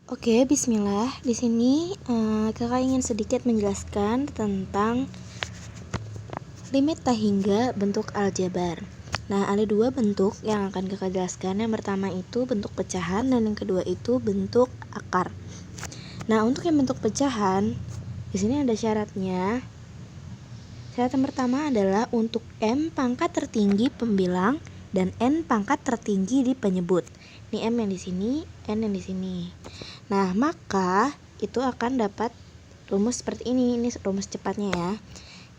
Oke, bismillah. Di sini kakak ingin sedikit menjelaskan tentang limit tak hingga bentuk aljabar. Nah, ada dua bentuk yang akan kakak jelaskan. Yang pertama itu bentuk pecahan dan yang kedua itu bentuk akar. Nah, untuk yang bentuk pecahan, di sini ada syaratnya. Syarat yang pertama adalah untuk M pangkat tertinggi pembilang dan N pangkat tertinggi di penyebut. Ini M yang di sini, N yang di sini. Nah, maka itu akan dapat rumus seperti ini. Ini rumus cepatnya ya.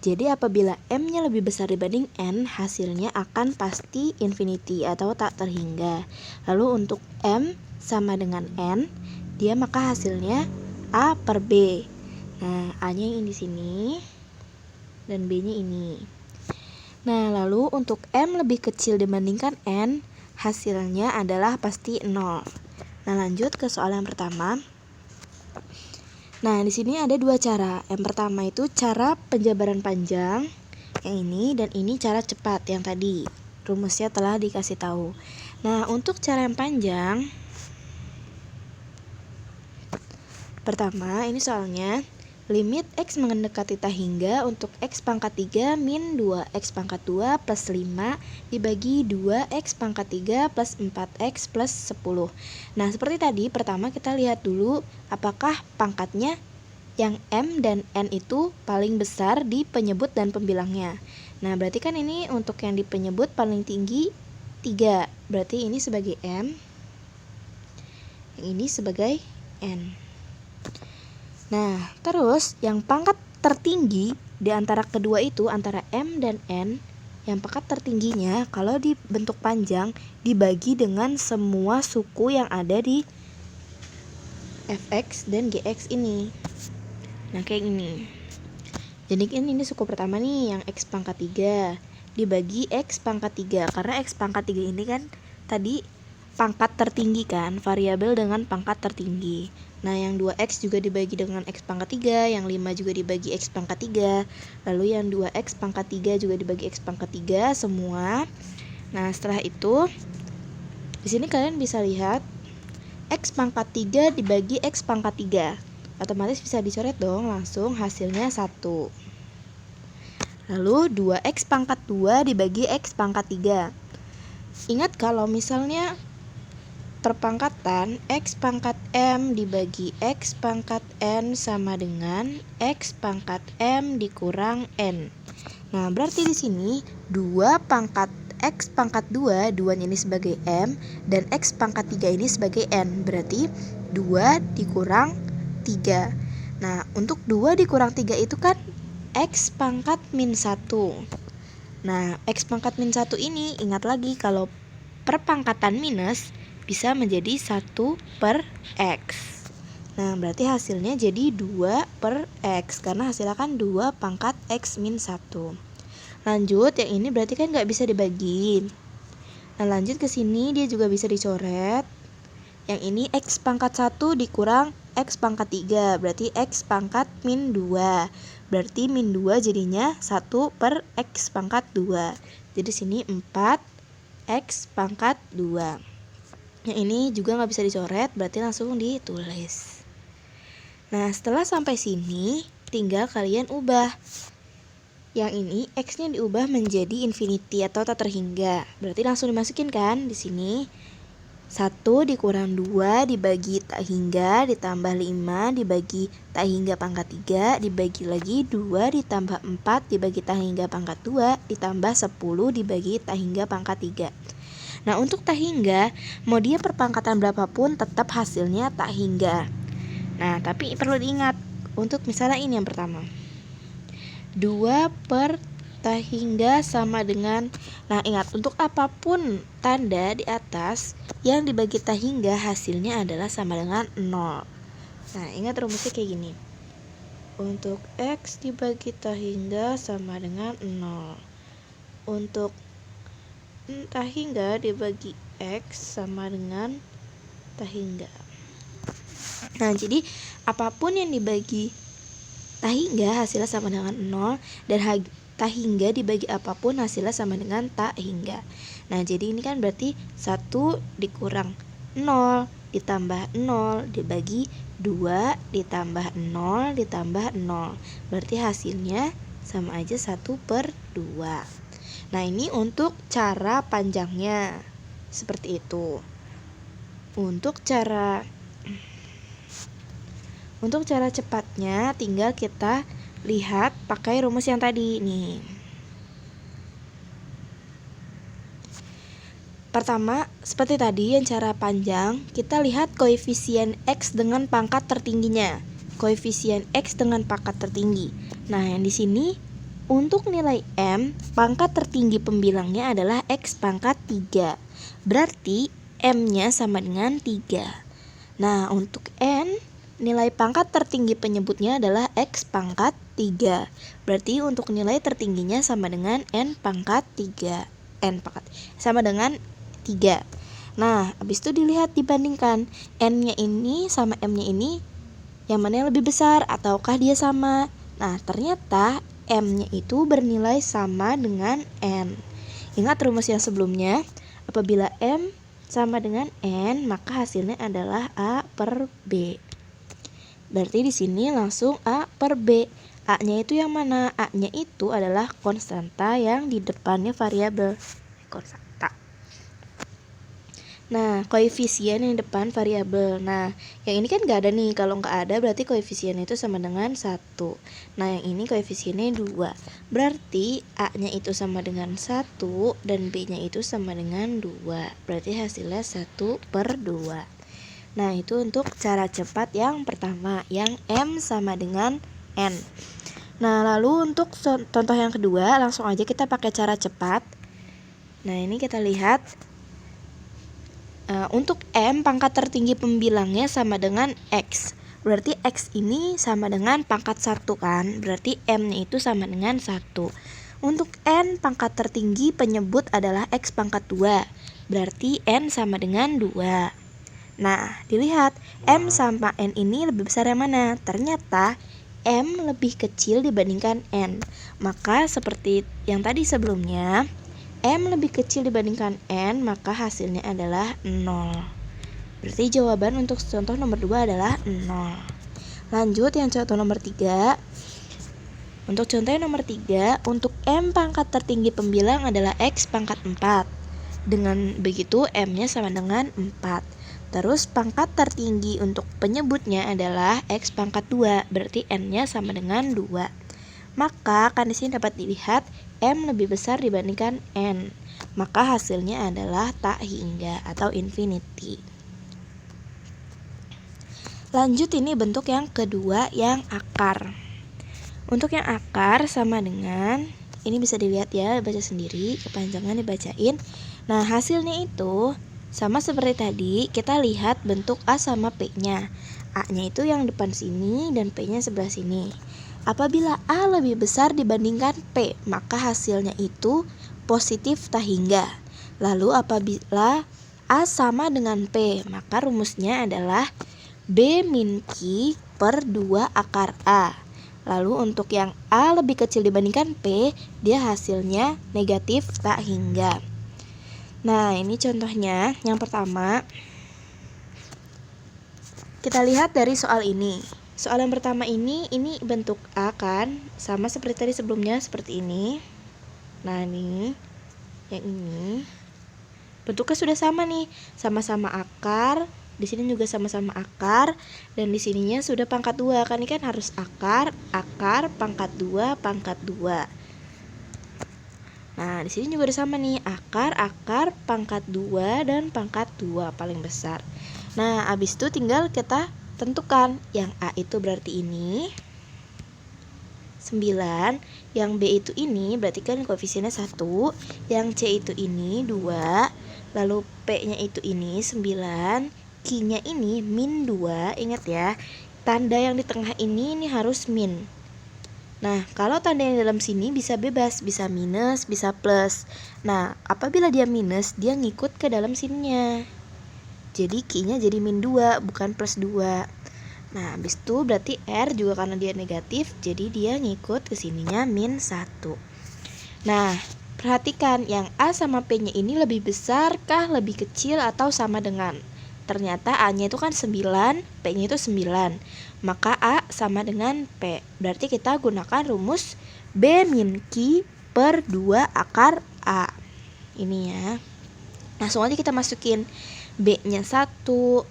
Jadi apabila M-nya lebih besar dibanding N, hasilnya akan pasti infinity atau tak terhingga. Lalu untuk M sama dengan N, dia maka hasilnya A per B. Nah, A-nya yang di sini dan B-nya ini. Nah, lalu untuk M lebih kecil dibandingkan N, hasilnya adalah pasti 0. Nah, lanjut ke soal yang pertama. Nah, di sini ada dua cara. Yang pertama itu cara penjabaran panjang, yang ini, dan ini cara cepat yang tadi. Rumusnya telah dikasih tahu. Nah, untuk cara yang panjang, pertama, ini soalnya limit X mendekati tak hingga untuk X pangkat 3 min 2X pangkat 2 plus 5 dibagi 2X pangkat 3 plus 4X plus 10. Nah, seperti tadi, pertama kita lihat dulu apakah pangkatnya yang M dan N itu paling besar di penyebut dan pembilangnya. Nah, berarti kan ini untuk yang di penyebut paling tinggi 3. Berarti ini sebagai M, yang ini sebagai N. Nah, terus yang pangkat tertinggi di antara kedua itu, antara M dan N, yang pangkat tertingginya kalau di bentuk panjang dibagi dengan semua suku yang ada di Fx dan Gx ini. Nah, kayak gini. Jadi ini suku pertama nih, yang X pangkat 3 dibagi X pangkat 3. Karena X pangkat 3 ini kan tadi pangkat tertinggi kan, variabel dengan pangkat tertinggi. Nah, yang 2X juga dibagi dengan X pangkat 3, yang 5 juga dibagi X pangkat 3, lalu yang 2X pangkat 3 juga dibagi X pangkat 3, semua. Nah, setelah itu, di sini kalian bisa lihat X pangkat 3 dibagi X pangkat 3. Otomatis bisa dicoret dong, langsung hasilnya 1. Lalu 2X pangkat 2 dibagi X pangkat 3. Ingat kalau misalnya perpangkatan X pangkat M dibagi X pangkat N sama dengan X pangkat M dikurang N. Nah, berarti di sini 2 pangkat X pangkat 2, 2-nya ini sebagai M, dan X pangkat 3 ini sebagai N. Berarti 2 dikurang 3. Nah, untuk 2 dikurang 3 itu kan X pangkat min 1. Nah, X pangkat min 1 ini, ingat lagi kalau perpangkatan minus bisa menjadi 1 per X. Nah, berarti hasilnya jadi 2 per X, karena hasilnya kan 2 pangkat X min 1. Lanjut, yang ini berarti kan nggak bisa dibagi. Nah, lanjut ke sini, dia juga bisa dicoret. Yang ini X pangkat 1 dikurang X pangkat 3, berarti X pangkat min 2. Berarti min 2 jadinya 1 per X pangkat 2. Jadi sini 4 X pangkat 2. Yang ini juga nggak bisa dicoret, berarti langsung ditulis. Nah, setelah sampai sini, tinggal kalian ubah. Yang ini X-nya diubah menjadi infinity atau tak terhingga. Berarti langsung dimasukin kan di sini. 1 dikurang 2 dibagi tak hingga ditambah 5 dibagi tak hingga pangkat 3 dibagi lagi 2 ditambah 4 dibagi tak hingga pangkat 2 ditambah 10 dibagi tak hingga pangkat 3. Nah, untuk tak hingga, mau dia perpangkatan berapapun tetap hasilnya tak hingga. Nah, tapi perlu diingat, untuk misalnya ini yang pertama, 2 per tak hingga sama dengan, nah ingat, untuk apapun tanda di atas yang dibagi tak hingga hasilnya adalah sama dengan 0. Nah, ingat rumusnya kayak gini. Untuk X dibagi tak hingga sama dengan 0. Untuk tak hingga dibagi X sama dengan tak hingga. Nah, jadi apapun yang dibagi tak hingga hasilnya sama dengan 0, dan tak hingga dibagi apapun hasilnya sama dengan tak hingga. Nah, jadi ini kan berarti 1 dikurang 0 ditambah 0 dibagi 2 ditambah 0 ditambah 0. Berarti hasilnya sama aja 1/2. Nah, ini untuk cara panjangnya. Seperti itu. Untuk cara cepatnya tinggal kita lihat pakai rumus yang tadi nih. Pertama, seperti tadi yang cara panjang, kita lihat koefisien X dengan pangkat tertingginya. Koefisien X dengan pangkat tertinggi. Nah, yang di sini untuk nilai M, pangkat tertinggi pembilangnya adalah X pangkat 3. Berarti M-nya sama dengan 3. Nah, untuk N, nilai pangkat tertinggi penyebutnya adalah X pangkat 3. Berarti untuk nilai tertingginya sama dengan N pangkat 3. N pangkat sama dengan 3. Nah, habis itu dilihat dibandingkan N-nya ini sama M-nya ini, yang mana yang lebih besar ataukah dia sama. Nah, ternyata M-nya itu bernilai sama dengan N. Ingat rumus yang sebelumnya, apabila M sama dengan N, maka hasilnya adalah A/B. Berarti di sini langsung A/B. A-nya itu yang mana? A-nya itu adalah konstanta yang di depannya variabel. Konstanta. Nah, koefisien yang depan variabel. Nah, yang ini kan nggak ada nih. Kalau nggak ada berarti koefisiennya itu sama dengan 1. Nah, yang ini koefisiennya 2. Berarti A-nya itu sama dengan 1 dan B-nya itu sama dengan 2. Berarti hasilnya 1/2. Nah, itu untuk cara cepat yang pertama, yang M sama dengan N. Nah, lalu untuk contoh yang kedua, langsung aja kita pakai cara cepat. Nah, ini kita lihat. Untuk M, pangkat tertinggi pembilangnya sama dengan X. Berarti X ini sama dengan pangkat 1 kan. Berarti M-nya itu sama dengan 1. Untuk N, pangkat tertinggi penyebut adalah X pangkat 2. Berarti N sama dengan 2. Nah, dilihat M sama N ini lebih besar yang mana? Ternyata M lebih kecil dibandingkan N. Maka seperti yang tadi sebelumnya, M lebih kecil dibandingkan N, maka hasilnya adalah 0. Berarti jawaban untuk contoh nomor 2 adalah 0. Lanjut yang contoh nomor 3. Untuk contoh yang nomor 3, untuk M pangkat tertinggi pembilang adalah X pangkat 4. Dengan begitu M-nya sama dengan 4. Terus pangkat tertinggi untuk penyebutnya adalah X pangkat 2. Berarti N-nya sama dengan 2. Maka kan di sini dapat dilihat M lebih besar dibandingkan N. Maka hasilnya adalah tak hingga atau infinity. Lanjut, ini bentuk yang kedua, yang akar. Untuk yang akar sama dengan, ini bisa dilihat ya, baca sendiri, kepanjangan dibacain. Nah, hasilnya itu sama seperti tadi, kita lihat bentuk A sama P-nya. A-nya itu yang depan sini dan P-nya sebelah sini. Apabila A lebih besar dibandingkan P, maka hasilnya itu positif tak hingga. Lalu apabila A sama dengan P, maka rumusnya adalah B min Q per 2 akar A. Lalu untuk yang A lebih kecil dibandingkan P, dia hasilnya negatif tak hingga. Nah, ini contohnya. Yang pertama, kita lihat dari soal ini. Soal yang pertama ini bentuk A kan, sama seperti tadi sebelumnya, seperti ini. Nah, ini yang ini bentuknya sudah sama nih, sama-sama akar. Di sini juga sama-sama akar, dan di sininya sudah pangkat 2 kan, ini kan harus akar, pangkat 2, pangkat 2. Nah, di sini juga udah sama nih, akar, pangkat 2 dan pangkat 2 paling besar. Nah, habis itu tinggal kita tentukan yang A itu berarti ini 9, yang B itu ini berarti kan koefisiennya 1, yang C itu ini 2, lalu P-nya itu ini 9, Q-nya ini min 2. Ingat ya, tanda yang di tengah ini harus min. Nah, kalau tanda yang dalam sini bisa bebas, bisa minus, bisa plus. Nah, apabila dia minus, dia ngikut ke dalam sininya. Jadi Q-nya jadi min 2, bukan plus 2. Nah, habis itu berarti R juga karena dia negatif, jadi dia ngikut ke sininya min 1. Nah, perhatikan yang A sama P-nya ini lebih besar kah, lebih kecil, atau sama dengan? ternyata A-nya itu kan 9, P-nya itu 9. Maka A sama dengan P. Berarti kita gunakan rumus B min Q per 2 akar A. Ini ya. Langsung aja kita masukin B-nya 1,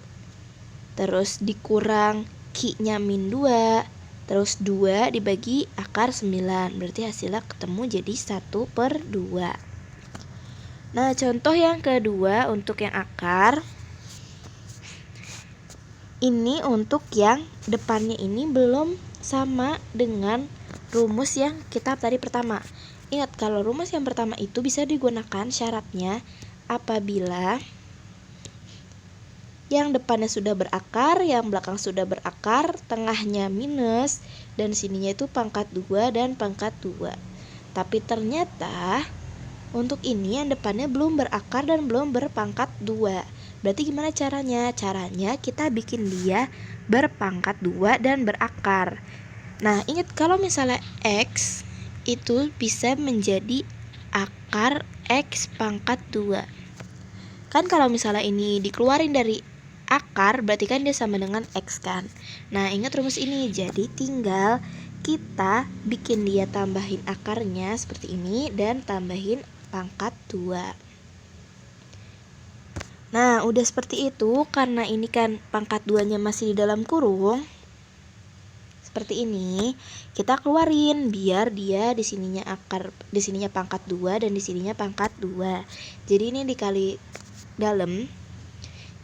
terus dikurang Q-nya min 2, terus 2 dibagi akar 9. Berarti hasilnya ketemu jadi 1/2. Nah, contoh yang kedua untuk yang akar. Ini untuk yang depannya ini belum sama dengan rumus yang kita tadi pertama. Ingat, kalau rumus yang pertama itu bisa digunakan syaratnya apabila yang depannya sudah berakar, yang belakang sudah berakar, tengahnya minus, dan sininya itu pangkat 2 dan pangkat 2. Tapi ternyata untuk ini yang depannya belum berakar dan belum berpangkat 2. Berarti gimana caranya? Caranya kita bikin dia berpangkat 2 dan berakar. Nah, ingat kalau misalnya X itu bisa menjadi akar X pangkat 2. Kan kalau misalnya ini dikeluarin dari akar, berarti kan dia sama dengan X kan. Nah, ingat rumus ini. Jadi tinggal kita bikin dia tambahin akarnya seperti ini dan tambahin pangkat 2. Nah, udah seperti itu. Karena ini kan pangkat 2-nya masih di dalam kurung, seperti ini, kita keluarin biar dia di sininya akar, di sininya pangkat 2 dan di sininya pangkat 2. Jadi ini dikali dalam.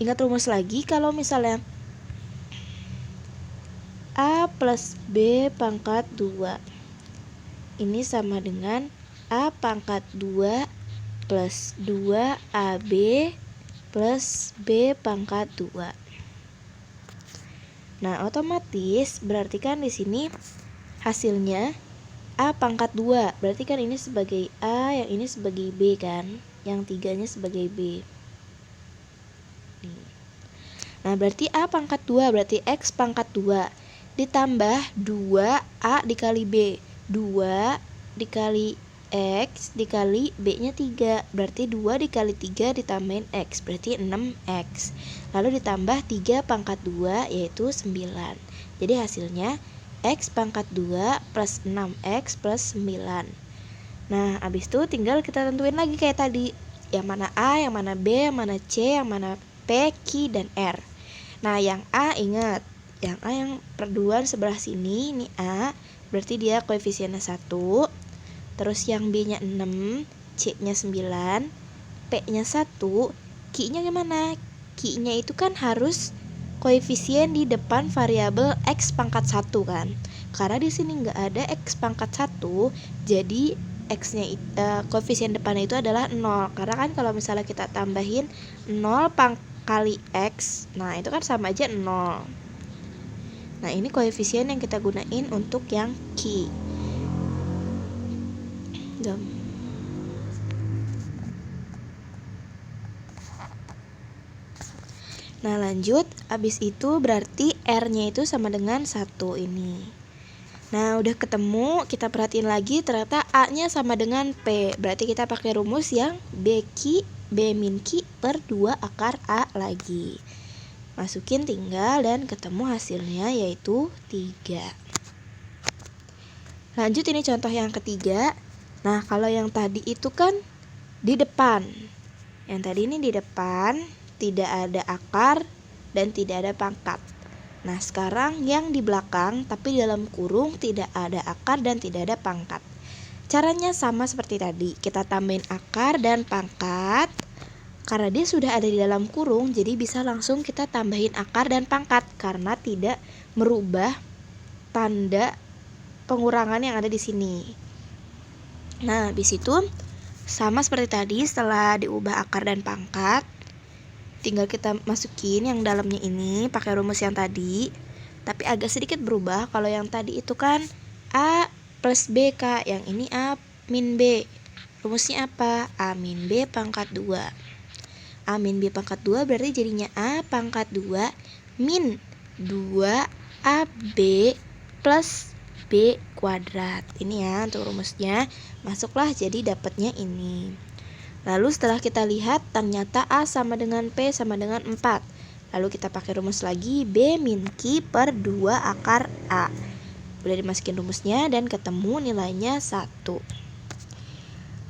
Ingat rumus lagi, kalau misalnya A plus B pangkat 2 ini sama dengan A pangkat 2 plus 2AB plus B pangkat 2. Nah, otomatis berarti kan di sini hasilnya A pangkat 2. Berarti kan ini sebagai A, yang ini sebagai B kan, yang 3-nya sebagai B. Nah, berarti A pangkat 2 berarti X pangkat 2 ditambah 2A dikali B. 2 dikali X dikali B-nya 3. Berarti 2 dikali 3 ditambahin X, berarti 6X. Lalu ditambah 3 pangkat 2 yaitu 9. Jadi hasilnya X pangkat 2 plus 6X plus 9. Nah, habis itu tinggal kita tentuin lagi kayak tadi. Yang mana A, yang mana B, yang mana C, yang mana P, Q, dan R. Nah, yang A ingat, yang A yang perduaan sebelah sini, ini A, berarti dia koefisiennya 1. Terus yang B-nya 6, C-nya 9, P-nya 1, Q-nya gimana? Q-nya itu kan harus koefisien di depan variabel X pangkat 1 kan. Karena di sini nggak ada X pangkat 1, jadi X-nya koefisien depannya itu adalah 0. Karena kan kalau misalnya kita tambahin 0 kali X, nah itu kan sama aja 0. Nah, ini koefisien yang kita gunain untuk yang Q. Nah, lanjut, habis itu berarti R-nya itu sama dengan 1 ini. Nah, udah ketemu, kita perhatiin lagi ternyata A-nya sama dengan P. Berarti kita pakai rumus yang B min Q per 2 akar A lagi. Masukin tinggal dan ketemu hasilnya yaitu 3. Lanjut, ini contoh yang ketiga. Nah, kalau yang tadi itu kan di depan. Yang tadi ini di depan, tidak ada akar dan tidak ada pangkat. Nah, sekarang yang di belakang tapi di dalam kurung, tidak ada akar dan tidak ada pangkat. Caranya sama seperti tadi. Kita tambahin akar dan pangkat. Karena dia sudah ada di dalam kurung, jadi bisa langsung kita tambahin akar dan pangkat karena tidak merubah tanda pengurangan yang ada di sini. Nah, habis itu sama seperti tadi, setelah diubah akar dan pangkat, tinggal kita masukin yang dalamnya ini pakai rumus yang tadi, tapi agak sedikit berubah. Kalau yang tadi itu kan A plus B, Kak. Yang ini A min B. Rumusnya apa? A min B pangkat 2. A min B pangkat 2 berarti jadinya A pangkat 2 min 2AB plus B kuadrat. Ini ya untuk rumusnya. Masuklah, jadi dapatnya ini. Lalu setelah kita lihat ternyata A sama dengan P sama dengan 4. Lalu kita pakai rumus lagi, B min Q per 2 akar A. Udah dimasukin rumusnya dan ketemu nilainya 1.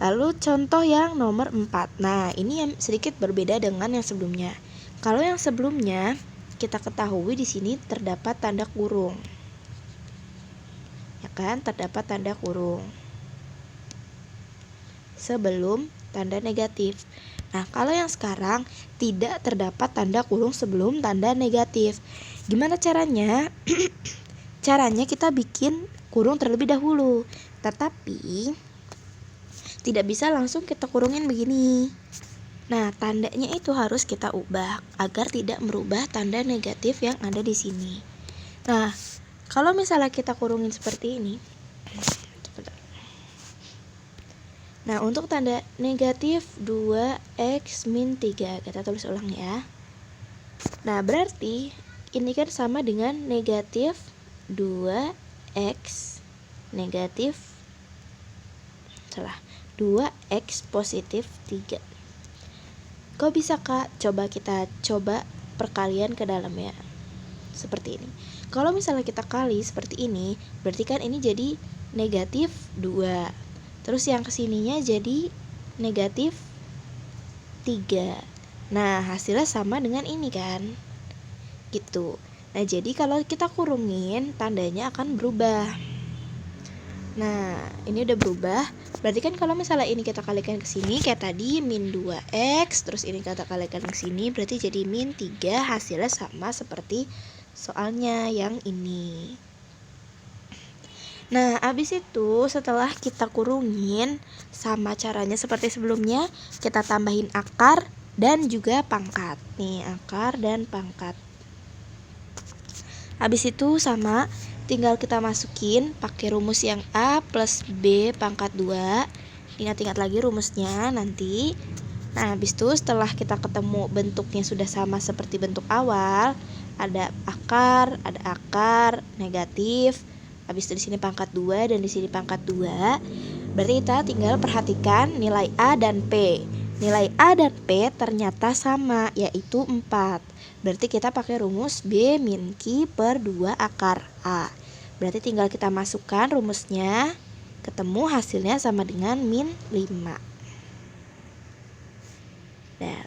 Lalu contoh yang nomor 4. Nah, ini yang sedikit berbeda dengan yang sebelumnya. Kalau yang sebelumnya kita ketahui di sini terdapat tanda kurung. Ya kan? Terdapat tanda kurung sebelum tanda negatif. Nah, kalau yang sekarang tidak terdapat tanda kurung sebelum tanda negatif. Gimana caranya? Caranya kita bikin kurung terlebih dahulu. Tetapi tidak bisa langsung kita kurungin begini. Nah, tandanya itu harus kita ubah agar tidak merubah tanda negatif yang ada di sini. Nah, kalau misalnya kita kurungin seperti ini. Nah, untuk tanda negatif 2x min 3, kita tulis ulang ya. Nah, berarti ini kan sama dengan negatif 2x negatif 2x positif 3. Kok bisa Kak? Kita coba perkalian ke dalam ya. Seperti ini. Kalau misalnya kita kali seperti ini, berarti kan ini jadi negatif 2. Terus yang kesininya jadi negatif 3. Nah, hasilnya sama dengan ini kan? Gitu. Nah, jadi kalau kita kurungin, tandanya akan berubah. Nah, ini udah berubah. Berarti kan kalau misalnya ini kita kalikan ke sini kayak tadi min 2x, terus ini kita kalikan ke sini berarti jadi min 3, hasilnya sama seperti soalnya yang ini. Nah, abis itu setelah kita kurungin, sama caranya seperti sebelumnya, kita tambahin akar dan juga pangkat. Nih, akar dan pangkat. Habis itu sama, tinggal kita masukin pakai rumus yang A plus B pangkat 2. Ingat-ingat lagi rumusnya nanti. Nah, habis itu setelah kita ketemu bentuknya sudah sama seperti bentuk awal, ada akar negatif. Habis itu di sini pangkat 2 dan di sini pangkat 2. Berarti kita tinggal perhatikan nilai A dan P. Nilai A dan P ternyata sama, yaitu 4. Berarti kita pakai rumus B min Q per 2 akar A. Berarti tinggal kita masukkan rumusnya, ketemu hasilnya sama dengan min 5. Nah,